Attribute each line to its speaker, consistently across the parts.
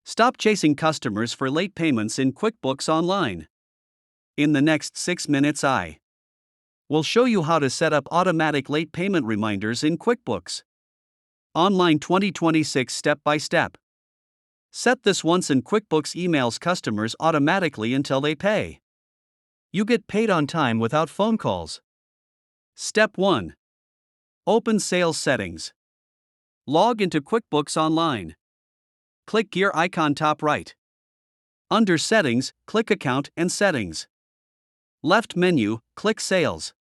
Speaker 1: Stop chasing customers for late payments in QuickBooks Online. In the next 6 minutes, I will show you how to set up automatic late payment reminders in QuickBooks Online 2026 step by step. Set this once and QuickBooks emails customers automatically until they pay. You get paid on time without phone calls. Step 1. Open Sales Settings. Log into QuickBooks Online. Click gear icon top right. Under Settings, click Account and Settings. Left menu, click Sales.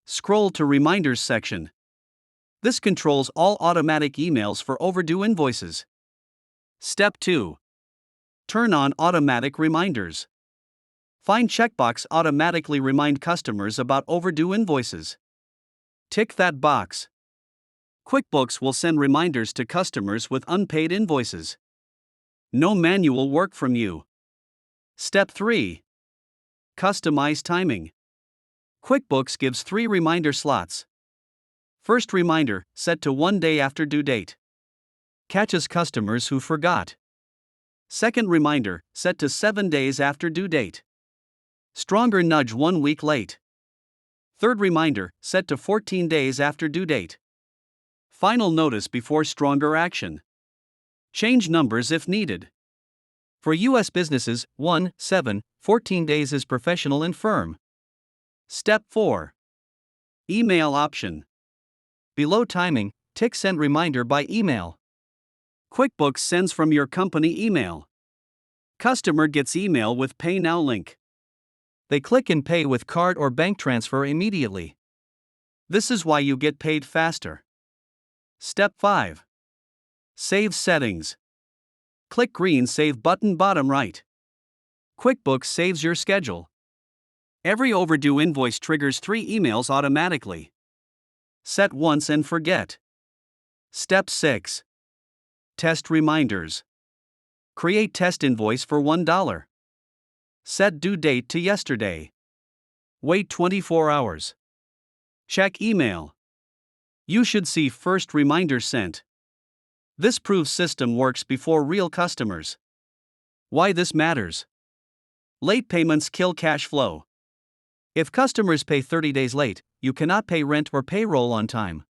Speaker 1: Scroll to Reminders section. This controls all automatic emails for overdue invoices. Step 2. Turn on automatic reminders. Find checkbox Automatically remind customers about overdue invoices. Tick that box. QuickBooks will send reminders to customers with unpaid invoices. No manual work from you. Step 3. Customize timing. QuickBooks gives 3 reminder slots. First reminder, set to 1 day after due date. Catches customers who forgot. Second reminder, set to 7 days after due date. Stronger nudge 1 week late. Third reminder, set to 14 days after due date. Final notice before stronger action. Change numbers if needed. For U.S. businesses, 14 days is professional and firm. Step 4. Email option. Below timing, tick Send Reminder by email. QuickBooks sends from your company email. Customer gets email with Pay Now link. They click and pay with card or bank transfer immediately. This is why you get paid faster. Step 5. Save Settings. Click green Save button bottom right. QuickBooks saves your schedule. Every overdue invoice triggers 3 emails automatically. Set once and forget. Step 6. Test reminders. Create test invoice for $1. Set due date to yesterday. Wait 24 hours. Check email. You should see first reminder sent. This proves system works before real customers. Why this matters? Late payments kill cash flow. If customers pay 30 days late, you cannot pay rent or payroll on time.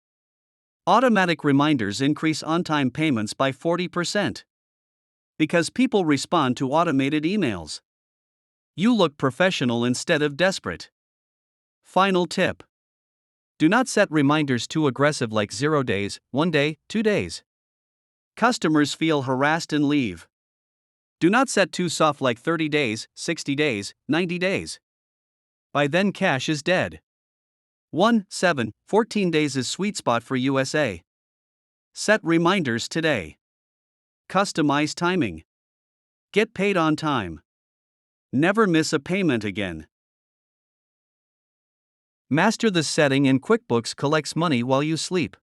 Speaker 1: Automatic reminders increase on-time payments by 40%. Because people respond to automated emails. You look professional instead of desperate. Final tip. Do not set reminders too aggressive like 0 days, 1 day, 2 days. Customers feel harassed and leave. Do not set too soft like 30 days, 60 days, 90 days. By then cash is dead. 14 days is sweet spot for USA. Set reminders today. Customize timing. Get paid on time. Never miss a payment again. Master this setting and QuickBooks collects money while you sleep.